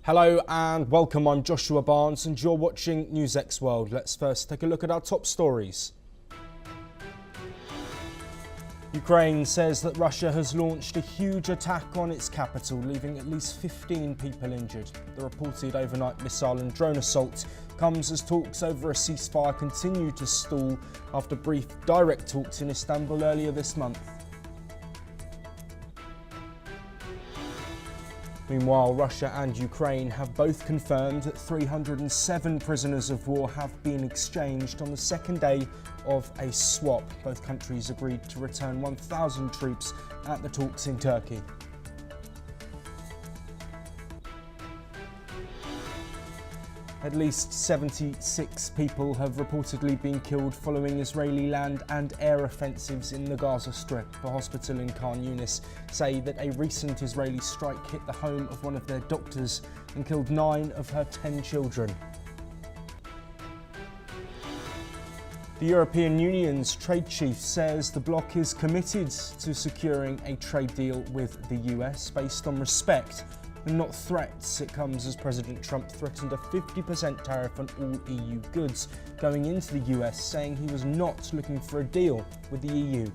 Hello and welcome, I'm Joshua Barnes and you're watching NewsX World. Let's first take a look at our top stories. Ukraine says that Russia has launched a huge attack on its capital, leaving at least 15 people injured. The reported overnight missile and drone assault comes as talks over a ceasefire continue to stall after brief direct talks in Istanbul earlier this month. Meanwhile, Russia and Ukraine have both confirmed that 307 prisoners of war have been exchanged on the second day of a swap. Both countries agreed to return 1,000 troops at the talks in Turkey. At least 76 people have reportedly been killed following Israeli land and air offensives in the Gaza Strip. The hospital in Khan Yunis say that a recent Israeli strike hit the home of one of their doctors and killed 9 of her 10 children. The European Union's trade chief says the bloc is committed to securing a trade deal with the US based on respect and not threats. It comes as President Trump threatened a 50% tariff on all EU goods going into the US, saying he was not looking for a deal with the EU.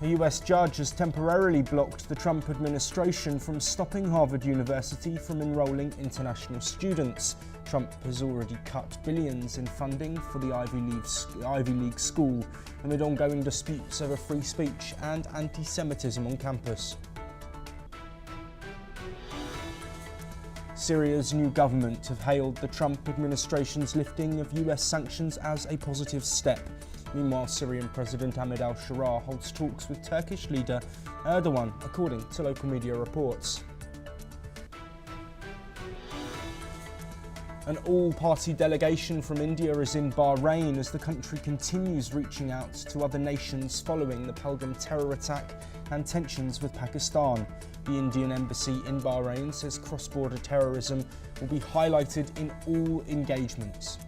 A US judge has temporarily blocked the Trump administration from stopping Harvard University from enrolling international students. Trump has already cut billions in funding for the Ivy League school amid ongoing disputes over free speech and anti-Semitism on campus. Syria's new government have hailed the Trump administration's lifting of US sanctions as a positive step. Meanwhile, Syrian President Ahmed al-Sharaa holds talks with Turkish leader Erdogan, according to local media reports. An all-party delegation from India is in Bahrain as the country continues reaching out to other nations following the Pahalgam terror attack and tensions with Pakistan. The Indian embassy in Bahrain says cross-border terrorism will be highlighted in all engagements.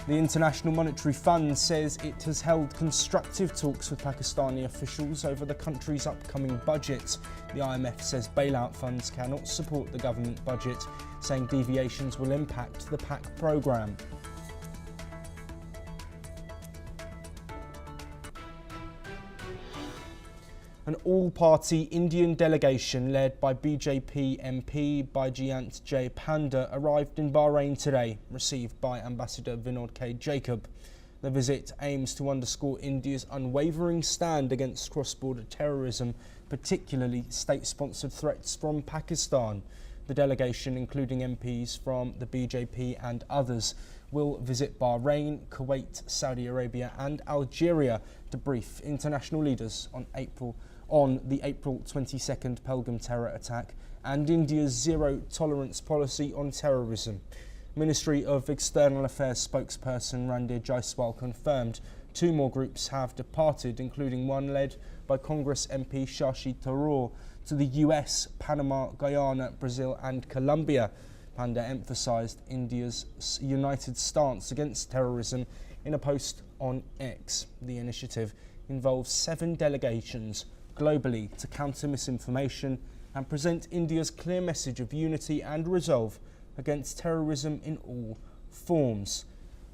The International Monetary Fund says it has held constructive talks with Pakistani officials over the country's upcoming budget. The IMF says bailout funds cannot support the government budget, saying deviations will impact the PAC programme. An all-party Indian delegation led by BJP MP Bailout J. Panda arrived in Bahrain today, received by Ambassador Vinod K. Jacob. The visit aims to underscore India's unwavering stand against cross-border terrorism, particularly state-sponsored threats from Pakistan. The delegation, including MPs from the BJP and others, will visit Bahrain, Kuwait, Saudi Arabia and Algeria to brief international leaders on the April 22nd Pahalgam terror attack and India's zero-tolerance policy on terrorism. Ministry of External Affairs spokesperson Randir Jaiswal confirmed 2 more groups have departed, including one led by Congress MP Shashi Tharoor to the US, Panama, Guyana, Brazil and Colombia. Panda emphasised India's united stance against terrorism in a post on X. The initiative involves 7 delegations globally to counter misinformation and present India's clear message of unity and resolve against terrorism in all forms.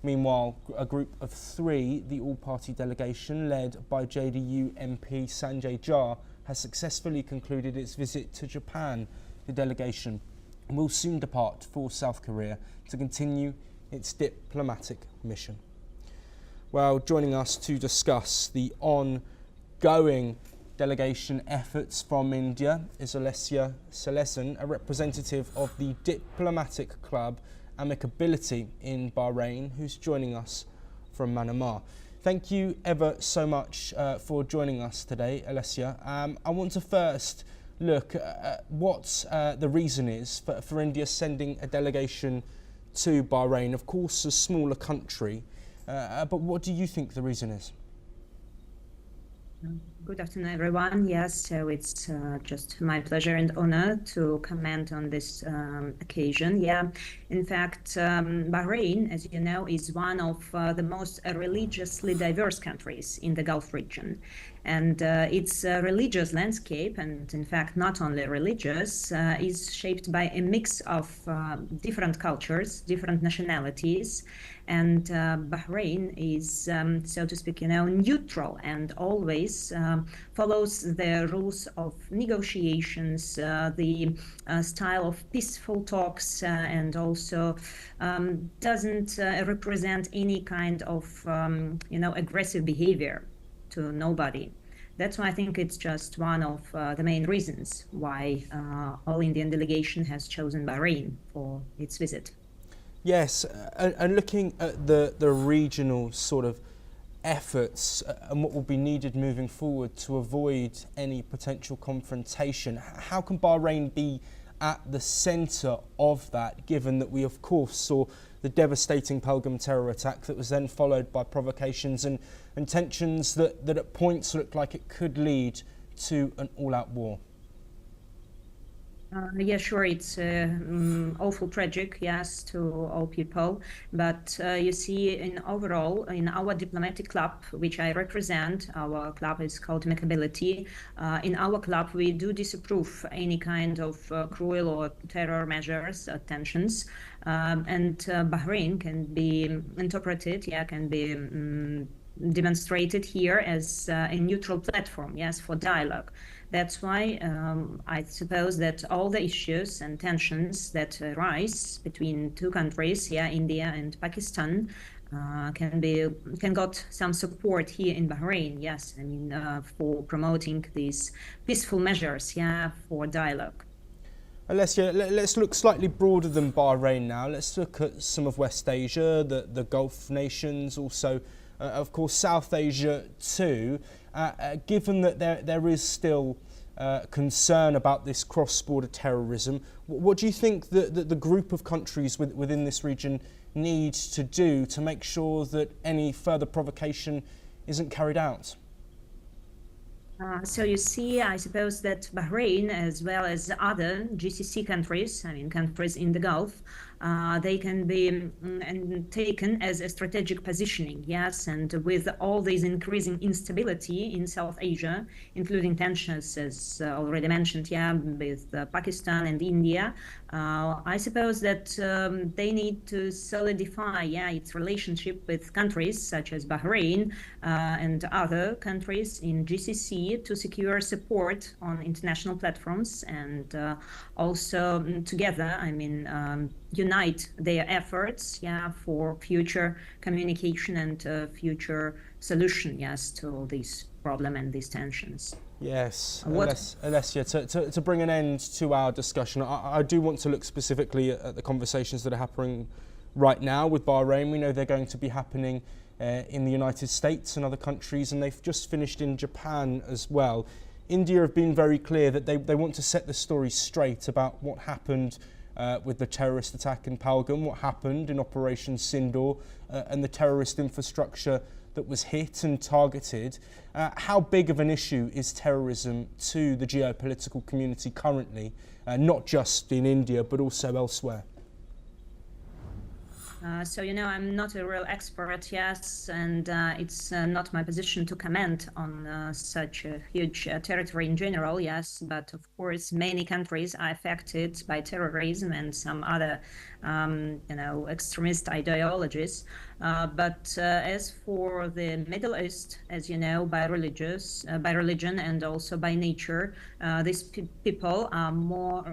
Meanwhile, a group of 3, the all-party delegation led by JDU MP Sanjay Jha, has successfully concluded its visit to Japan. The delegation will soon depart for South Korea to continue its diplomatic mission. Well, joining us to discuss the ongoing delegation efforts from India is Alessia Selesan, a representative of the diplomatic club Amicability in Bahrain, who's joining us from Myanmar. Thank you ever so much for joining us today, Alessia. I want to first look at what the reason is for India sending a delegation to Bahrain, of course a smaller country, but what do you think the reason is? Good afternoon, everyone. Yes, so it's just my pleasure and honor to comment on this occasion. Yeah, in fact, Bahrain, as you know, is one of the most religiously diverse countries in the Gulf region. And its religious landscape, and in fact, not only religious, is shaped by a mix of different cultures, different nationalities. And Bahrain is, so to speak, neutral and always follows the rules of negotiations, the style of peaceful talks, and also doesn't represent any kind of, aggressive behavior to nobody. That's why I think it's just one of the main reasons why All Indian delegation has chosen Bahrain for its visit. Yes, and looking at the regional sort of efforts and what will be needed moving forward to avoid any potential confrontation, how can Bahrain be at the centre of that, given that we of course saw the devastating Pahalgam terror attack that was then followed by provocations and tensions that at points looked like it could lead to an all-out war? Yeah, sure. It's awful tragic, yes, to all people. But you see, in overall, in our diplomatic club, which I represent, our club is called Amicability. In our club, we do disapprove any kind of cruel or terror measures, tensions. And Bahrain can be interpreted, yeah, can be demonstrated here as a neutral platform, yes, for dialogue. That's why I suppose that all the issues and tensions that arise between two countries, yeah, India and Pakistan, can got some support here in Bahrain. Yes, I mean for promoting these peaceful measures, yeah, for dialogue. Alessia, let's look slightly broader than Bahrain now. Let's look at some of West Asia, the Gulf nations, also, of course, South Asia too. Given that there is still concern about this cross-border terrorism, what do you think that the group of countries within this region need to do to make sure that any further provocation isn't carried out? So you see, I suppose that Bahrain, as well as other GCC countries, I mean countries in the Gulf, they can be taken as a strategic positioning, yes, and with all this increasing instability in South Asia, including tensions, as already mentioned, yeah, with Pakistan and India, I suppose that they need to solidify, yeah, its relationship with countries such as Bahrain and other countries in GCC to secure support on international platforms and also together, I mean, unite their efforts, yeah, for future communication and future solution, yes, to this problem and these tensions. Yes, Alessia, to bring an end to our discussion, I do want to look specifically at the conversations that are happening right now with Bahrain. We know they're going to be happening in the United States and other countries, and they've just finished in Japan as well. India have been very clear that they want to set the story straight about what happened with the terrorist attack in Pahalgam, what happened in Operation Sindoor, and the terrorist infrastructure that was hit and targeted. How big of an issue is terrorism to the geopolitical community currently, not just in India, but also elsewhere? So, I'm not a real expert, yes, and it's not my position to comment on such a huge territory in general, yes, but of course many countries are affected by terrorism and some other, extremist ideologies. But as for the Middle East, as you know, by religion and also by nature, these people are more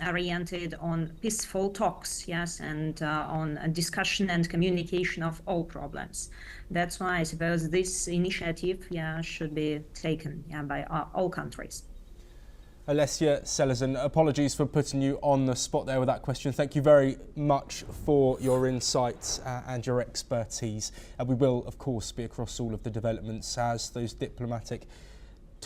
oriented on peaceful talks, yes, and on a discussion and communication of all problems. That's why I suppose this initiative, yeah, should be taken, yeah, by all countries. Alessia Selezan, apologies for putting you on the spot there with that question. Thank you very much for your insights and your expertise. We will, of course, be across all of the developments as those diplomatic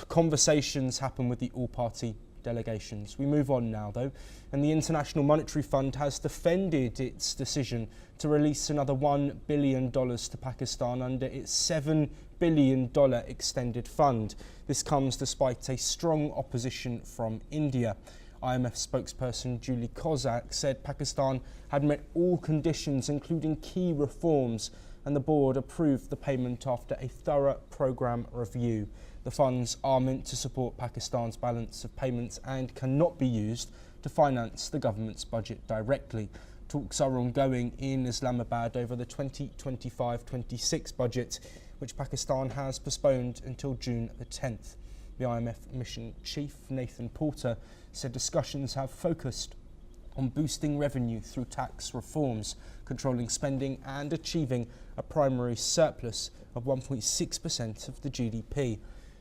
conversations happen with the all-party delegations. We move on now, though, and the International Monetary Fund has defended its decision to release another $1 billion to Pakistan under its $7 billion extended fund. This comes despite a strong opposition from India. IMF spokesperson Julie Kozak said Pakistan had met all conditions, including key reforms, and the board approved the payment after a thorough programme review. The funds are meant to support Pakistan's balance of payments and cannot be used to finance the government's budget directly. Talks are ongoing in Islamabad over the 2025-26 budget, which Pakistan has postponed until June the 10th. The IMF mission chief, Nathan Porter, said discussions have focused on boosting revenue through tax reforms, controlling spending and achieving a primary surplus of 1.6% of the GDP.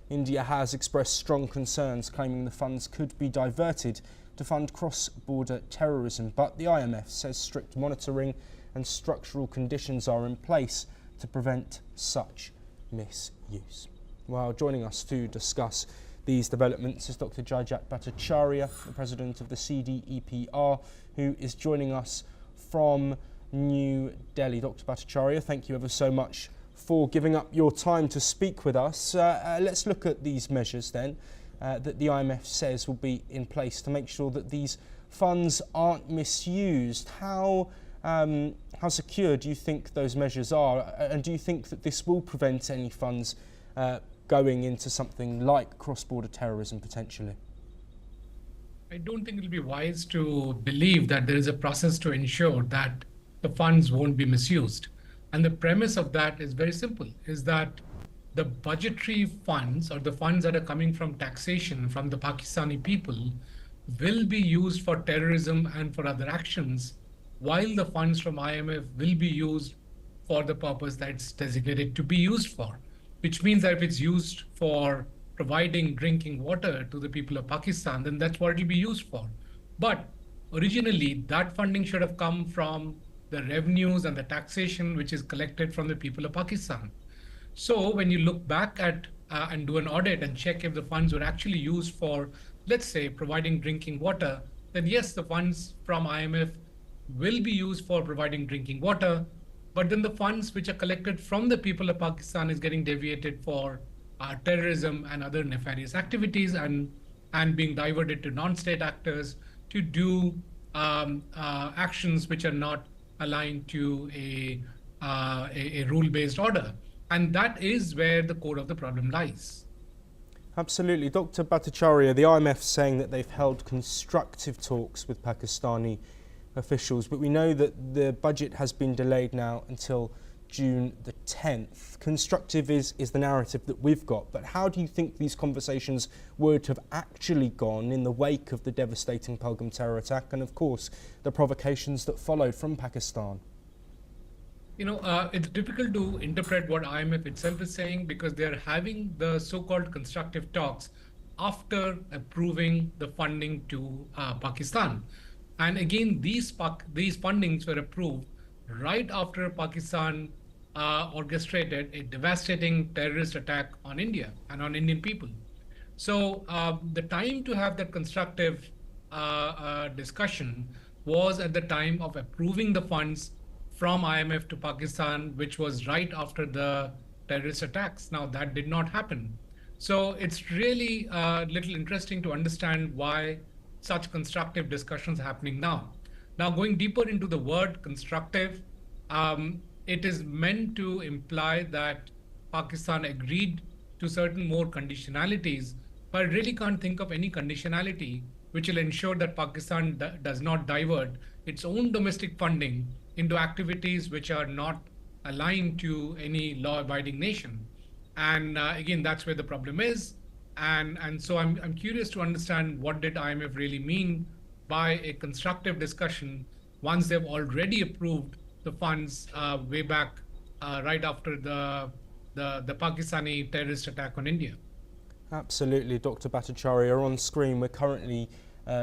India has expressed strong concerns, claiming the funds could be diverted to fund cross-border terrorism, but the IMF says strict monitoring and structural conditions are in place to prevent such misuse. Well, joining us to discuss these developments is Dr. Jajat Bhattacharya, the president of the CDEPR, who is joining us from New Delhi. Dr. Bhattacharya, thank you ever so much for giving up your time to speak with us. Let's look at these measures then that the IMF says will be in place to make sure that these funds aren't misused. How secure do you think those measures are, and do you think that this will prevent any funds going into something like cross-border terrorism potentially? I don't think it'll be wise to believe that there is a process to ensure that the funds won't be misused. And the premise of that is very simple, is that the budgetary funds, or the funds that are coming from taxation from the Pakistani people, will be used for terrorism and for other actions, while the funds from IMF will be used for the purpose that it's designated to be used for, which means that if it's used for providing drinking water to the people of Pakistan, then that's what it'll be used for. But originally, that funding should have come from the revenues and the taxation which is collected from the people of Pakistan. So when you look back at and do an audit and check if the funds were actually used for, let's say, providing drinking water, then yes, the funds from IMF will be used for providing drinking water, but then the funds which are collected from the people of Pakistan is getting deviated for terrorism and other nefarious activities, and being diverted to non-state actors to do actions which are not aligned to a rule-based order. And that is where the core of the problem lies. Absolutely. Dr. Bhattacharya, the IMF saying that they've held constructive talks with Pakistani officials, but we know that the budget has been delayed now until June the 10th. Constructive is the narrative that we've got, but how do you think these conversations would have actually gone in the wake of the devastating Pahalgam terror attack and, of course, the provocations that followed from Pakistan? You know, it's difficult to interpret what IMF itself is saying, because they're having the so-called constructive talks after approving the funding to Pakistan. And again, these fundings were approved right after Pakistan orchestrated a devastating terrorist attack on India and on Indian people. So the time to have that constructive discussion was at the time of approving the funds from IMF to Pakistan, which was right after the terrorist attacks. Now, that did not happen. So it's really a little interesting to understand why such constructive discussions are happening now. Now, going deeper into the word constructive, it is meant to imply that Pakistan agreed to certain more conditionalities, but I really can't think of any conditionality which will ensure that Pakistan does not divert its own domestic funding into activities which are not aligned to any law-abiding nation. And again, that's where the problem is. And so I'm curious to understand, what did IMF really mean by a constructive discussion once they've already approved the funds way back right after the Pakistani terrorist attack on India? Absolutely, Dr. Bhattacharya. On screen, we're currently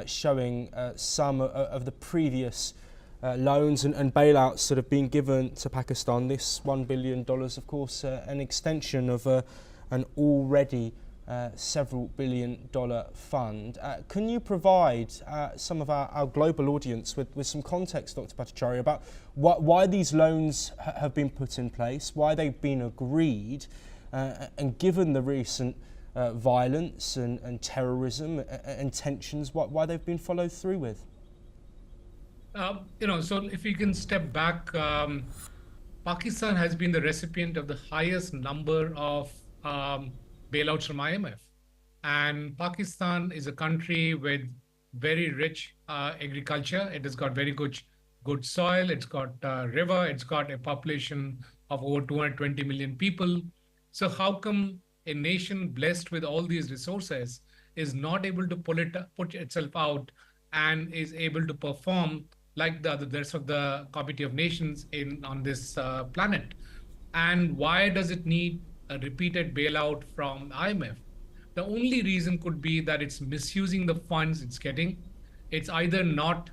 showing some of the previous loans and bailouts that have been given to Pakistan. This $1 billion, of course, an extension of an already several billion-dollar fund. Can you provide some of our global audience with some context, Dr. Bhattacharya, about why these loans have been put in place, why they've been agreed, and given the recent violence and terrorism and tensions, why they've been followed through with? So if you can step back, Pakistan has been the recipient of the highest number of bailouts from IMF. And Pakistan is a country with very rich agriculture. It has got very good soil. It's got a river. It's got a population of over 220 million people. So how come a nation blessed with all these resources is not able to put itself out and is able to perform like the rest of the community of nations on this planet? And why does it need a repeated bailout from IMF? The only reason could be that it's misusing the funds it's getting. It's either not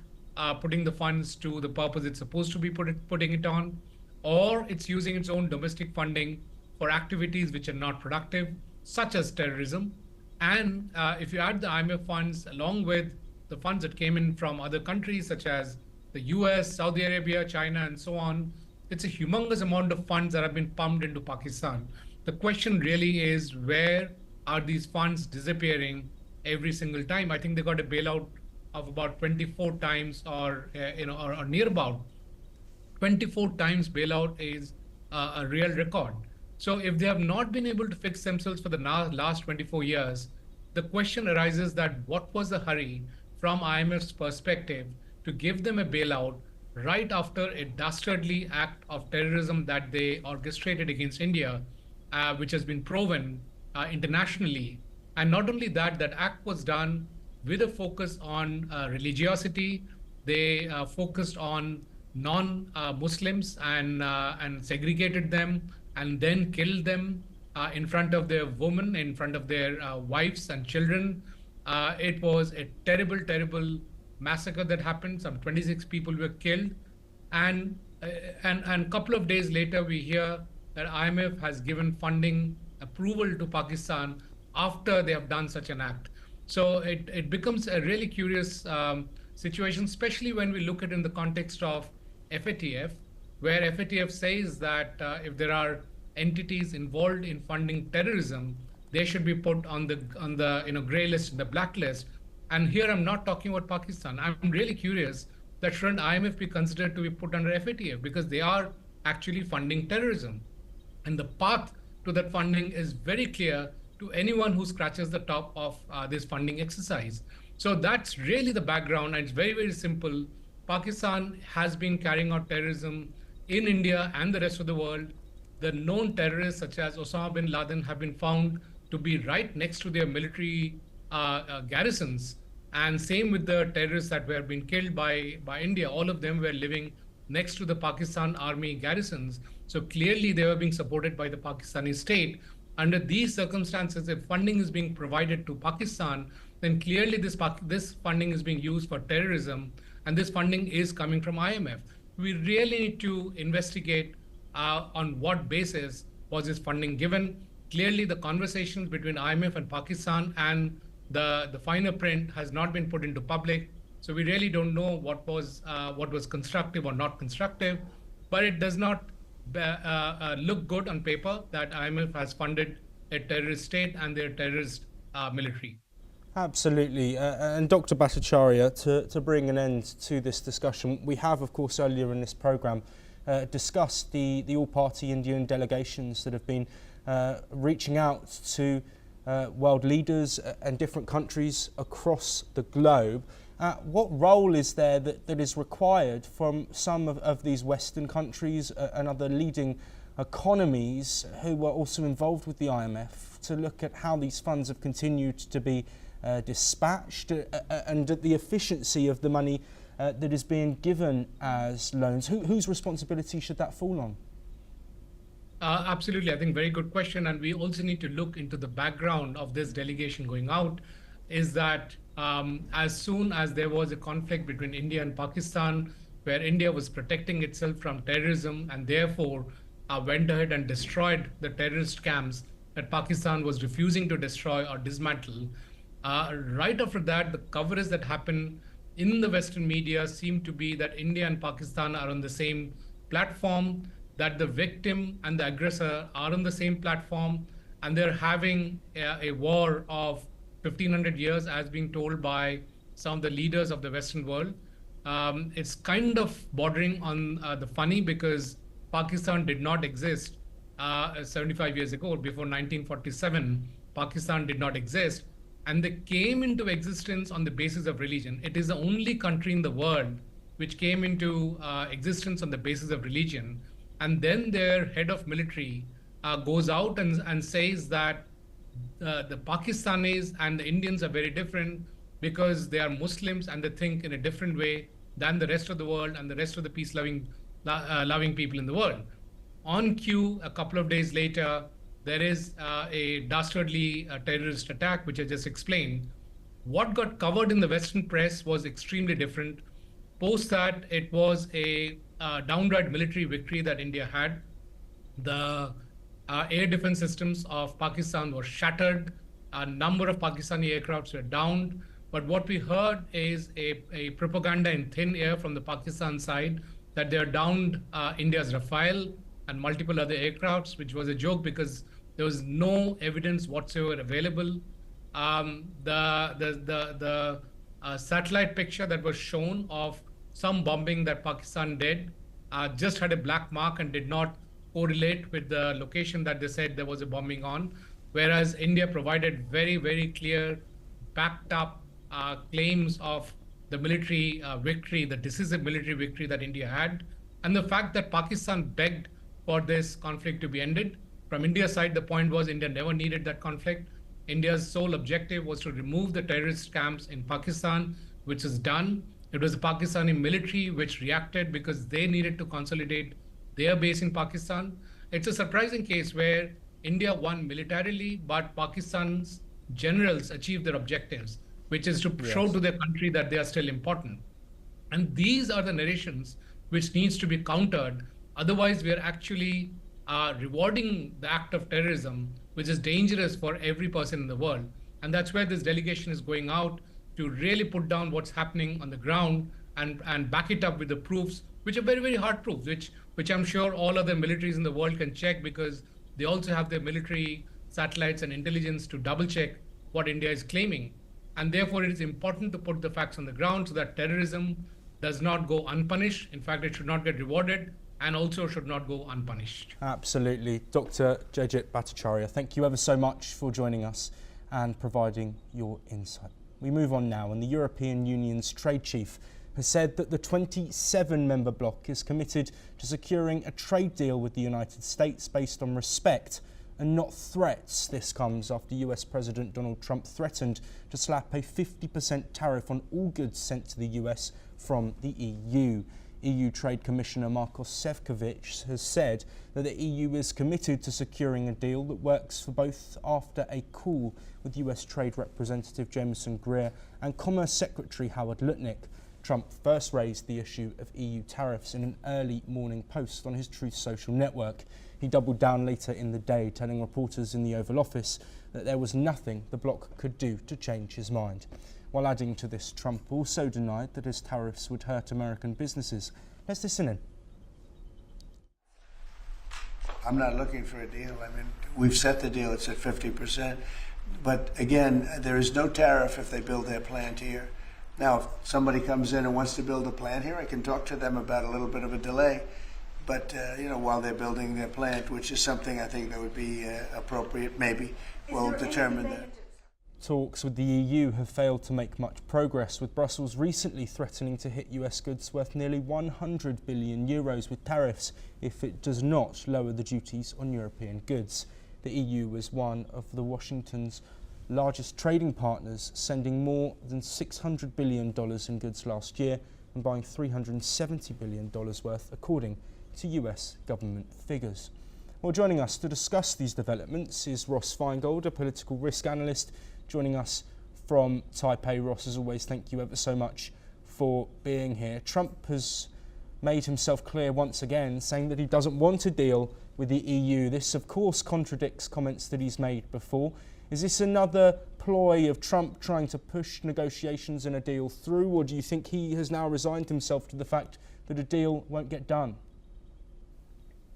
putting the funds to the purpose it's supposed to be putting it on, or it's using its own domestic funding for activities which are not productive, such as terrorism. And if you add the IMF funds along with the funds that came in from other countries such as the US, Saudi Arabia, China, and so on, it's a humongous amount of funds that have been pumped into Pakistan. The question really is, where are these funds disappearing every single time? I think they got a bailout of about 24 times or near about 24 times bailout is a real record. So if they have not been able to fix themselves for the last 24 years, the question arises that what was the hurry from IMF's perspective to give them a bailout right after a dastardly act of terrorism that they orchestrated against India, which has been proven internationally. And not only that, that act was done with a focus on religiosity. They focused on non-Muslims and segregated them and then killed them in front of their women, in front of their wives and children. It was a terrible, terrible massacre that happened. Some 26 people were killed. And a couple of days later, we hear that IMF has given funding approval to Pakistan after they have done such an act. So it becomes a really curious situation, especially when we look at it in the context of FATF, where FATF says that if there are entities involved in funding terrorism, they should be put on the gray list, the blacklist. And here I'm not talking about Pakistan. I'm really curious that shouldn't IMF be considered to be put under FATF, because they are actually funding terrorism. And the path to that funding is very clear to anyone who scratches the top of this funding exercise. So that's really the background, and it's very, very simple. Pakistan has been carrying out terrorism in India and the rest of the world. The known terrorists such as Osama bin Laden have been found to be right next to their military garrisons. And same with the terrorists that were being killed by India. All of them were living next to the Pakistan army garrisons. So clearly they were being supported by the Pakistani state. Under these circumstances, if funding is being provided to Pakistan, then clearly this funding is being used for terrorism, and this funding is coming from IMF. We really need to investigate on what basis was this funding given. Clearly the conversations between IMF and Pakistan and the finer print has not been put into public. So we really don't know what was constructive or not constructive, but it does not look good on paper that IMF has funded a terrorist state and their terrorist military. Absolutely. And Dr. Bhattacharya, to bring an end to this discussion, we have, of course, earlier in this programme discussed the all-party Indian delegations that have been reaching out to world leaders and different countries across the globe. What role is there that is required from some of these Western countries and other leading economies who were also involved with the IMF to look at how these funds have continued to be dispatched and at the efficiency of the money that is being given as loans? Whose responsibility should that fall on? Absolutely. I think very good question. And we also need to look into the background of this delegation going out, is that as soon as there was a conflict between India and Pakistan, where India was protecting itself from terrorism and therefore went ahead and destroyed the terrorist camps that Pakistan was refusing to destroy or dismantle. Right after that, the coverage that happened in the Western media seemed to be that India and Pakistan are on the same platform, that the victim and the aggressor are on the same platform, and they're having a war of 1500 years, as being told by some of the leaders of the Western world. It's kind of bordering on the funny, because Pakistan did not exist 75 years ago. Before 1947, Pakistan did not exist. And they came into existence on the basis of religion. It is the only country in the world which came into existence on the basis of religion. And then their head of military goes out and says that the Pakistanis and the Indians are very different because they are Muslims and they think in a different way than the rest of the world and the rest of the peace-loving people in the world. On cue, a couple of days later, there is a dastardly terrorist attack, which I just explained. What got covered in the Western press was extremely different. Post that, it was a downright military victory that India had. The air defense systems of Pakistan were shattered. A number of Pakistani aircrafts were downed. But what we heard is a propaganda in thin air from the Pakistan side that they are downed India's Rafale and multiple other aircrafts, which was a joke because there was no evidence whatsoever available. The satellite picture that was shown of some bombing that Pakistan did just had a black mark and did not correlate with the location that they said there was a bombing on, whereas India provided very, very clear, backed up claims of the military victory, the decisive military victory that India had, and the fact that Pakistan begged for this conflict to be ended. From India's side, the point was India never needed that conflict. India's sole objective was to remove the terrorist camps in Pakistan, which is done. It was the Pakistani military which reacted because they needed to consolidate their base in Pakistan. It's a surprising case where India won militarily, but Pakistan's generals achieved their objectives, which is to show to their country that they are still important. And these are the narrations which needs to be countered. Otherwise, we are actually rewarding the act of terrorism, which is dangerous for every person in the world. And that's where this delegation is going out to really put down what's happening on the ground and back it up with the proofs, which are very, very hard proofs, which I'm sure all other militaries in the world can check because they also have their military satellites and intelligence to double check what India is claiming. And therefore, it is important to put the facts on the ground so that terrorism does not go unpunished. In fact, it should not get rewarded and also should not go unpunished. Absolutely. Dr. Jayjit Bhattacharya, thank you ever so much for joining us and providing your insight. We move on now, and the European Union's trade chief has said that the 27-member bloc is committed to securing a trade deal with the United States based on respect and not threats. This comes after US President Donald Trump threatened to slap a 50% tariff on all goods sent to the US from the EU. EU Trade Commissioner Markos Šefčovič has said that the EU is committed to securing a deal that works for both after a call with US Trade Representative Jameson Greer and Commerce Secretary Howard Lutnick. Trump first raised the issue of EU tariffs in an early morning post on his Truth Social network. He doubled down later in the day, telling reporters in the Oval Office that there was nothing the bloc could do to change his mind. While adding to this, Trump also denied that his tariffs would hurt American businesses. Let's listen in. I'm not looking for a deal. I mean, we've set the deal, it's at 50%. But again, there is no tariff if they build their plant here. Now, if somebody comes in and wants to build a plant here, I can talk to them about a little bit of a delay. But, while they're building their plant, which is something I think that would be appropriate, maybe, we'll determine that. Talks with the EU have failed to make much progress, with Brussels recently threatening to hit US goods worth nearly 100 billion euros with tariffs if it does not lower the duties on European goods. The EU is one of Washington's largest trading partners, sending more than $600 billion in goods last year and buying $370 billion worth, according to US government figures. Well, joining us to discuss these developments is Ross Feingold, a political risk analyst, joining us from Taipei. Ross, as always, thank you ever so much for being here. Trump has made himself clear once again, saying that he doesn't want a deal with the EU. This, of course, contradicts comments that he's made before. Is this another ploy of Trump trying to push negotiations and a deal through, or do you think he has now resigned himself to the fact that a deal won't get done?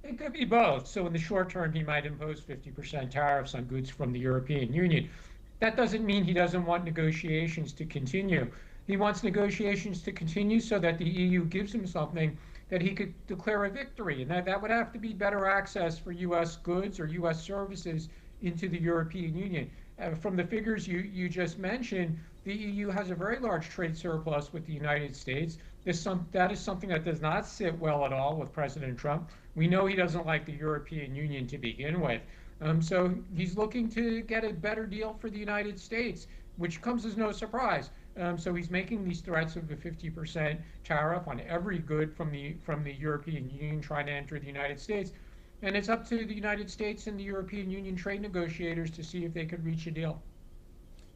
It could be both. So in the short term, he might impose 50% tariffs on goods from the European Union. That doesn't mean he doesn't want negotiations to continue. He wants negotiations to continue so that the EU gives him something that he could declare a victory. And that would have to be better access for U.S. goods or U.S. services into the European Union. From the figures you just mentioned, the EU has a very large trade surplus with the United States. That is something that does not sit well at all with President Trump. We know he doesn't like the European Union to begin with. So he's looking to get a better deal for the United States, which comes as no surprise. So he's making these threats of a 50% tariff on every good from the European Union trying to enter the United States. And it's up to the United States and the European Union trade negotiators to see if they could reach a deal.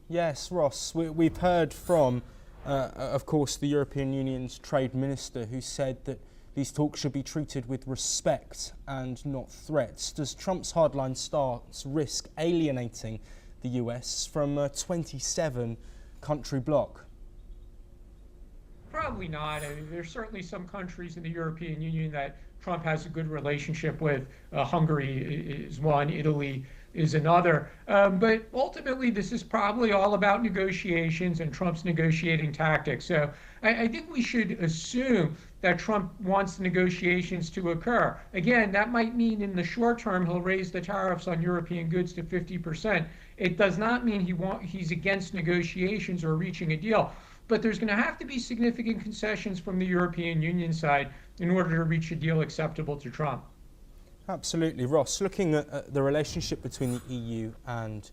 Yes, Ross, we've heard from, of course, the European Union's trade minister, who said that these talks should be treated with respect and not threats. Does Trump's hardline stance risk alienating the US from a 27-country bloc? Probably not. I mean, there's certainly some countries in the European Union that Trump has a good relationship with. Hungary is one, Italy is another. But ultimately, this is probably all about negotiations and Trump's negotiating tactics. So I think we should assume that Trump wants negotiations to occur. Again, that might mean in the short term he'll raise the tariffs on European goods to 50%. It does not mean he's against negotiations or reaching a deal. But there's going to have to be significant concessions from the European Union side in order to reach a deal acceptable to Trump. Absolutely. Ross, looking at the relationship between the EU and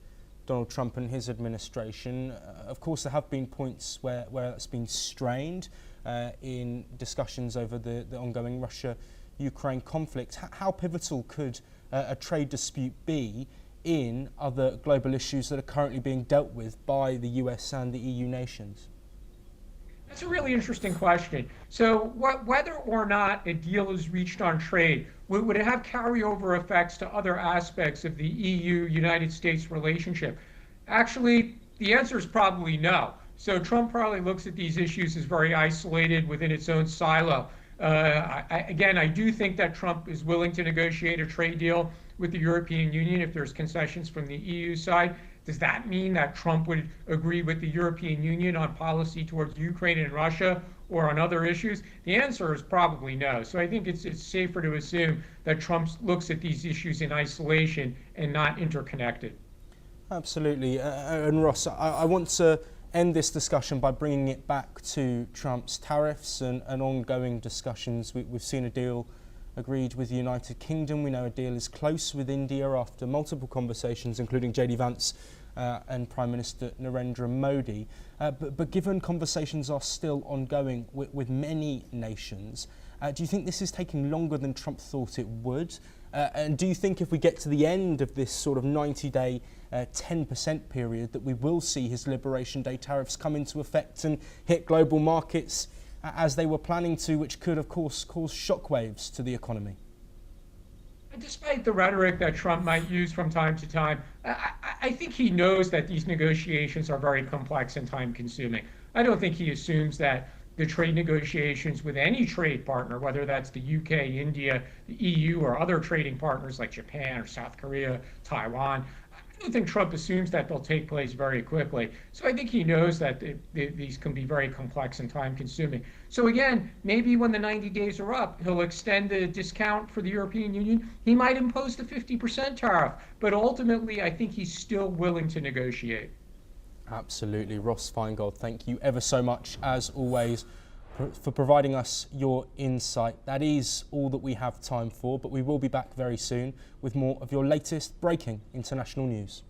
Donald Trump and his administration, of course there have been points where it's been strained in discussions over the ongoing Russia-Ukraine conflict. How pivotal could a trade dispute be in other global issues that are currently being dealt with by the US and the EU nations? That's a really interesting question. So whether or not a deal is reached on trade, would it have carryover effects to other aspects of the EU-United States relationship? Actually, the answer is probably no. So Trump probably looks at these issues as very isolated within its own silo. I do think that Trump is willing to negotiate a trade deal with the European Union if there's concessions from the EU side. Does that mean that Trump would agree with the European Union on policy towards Ukraine and Russia or on other issues? The answer is probably no. So I think it's safer to assume that Trump looks at these issues in isolation and not interconnected. Absolutely. And Ross, I want to end this discussion by bringing it back to Trump's tariffs and ongoing discussions. We've seen a deal agreed with the United Kingdom. We know a deal is close with India after multiple conversations, including JD Vance and Prime Minister Narendra Modi. But given conversations are still ongoing with many nations, do you think this is taking longer than Trump thought it would? And do you think if we get to the end of this sort of 90-day 10% period that we will see his Liberation Day tariffs come into effect and hit global markets as they were planning to, which could, of course, cause shockwaves to the economy? Despite the rhetoric that Trump might use from time to time, I think he knows that these negotiations are very complex and time-consuming. I don't think he assumes that the trade negotiations with any trade partner, whether that's the UK, India, the EU, or other trading partners like Japan or South Korea, Taiwan, I don't think Trump assumes that they'll take place very quickly. So I think he knows that these can be very complex and time-consuming. So again, maybe when the 90 days are up, he'll extend the discount for the European Union. He might impose the 50% tariff, but ultimately I think he's still willing to negotiate. Absolutely. Ross Feingold, thank you ever so much, as always, for providing us your insight. That is all that we have time for, but we will be back very soon with more of your latest breaking international news.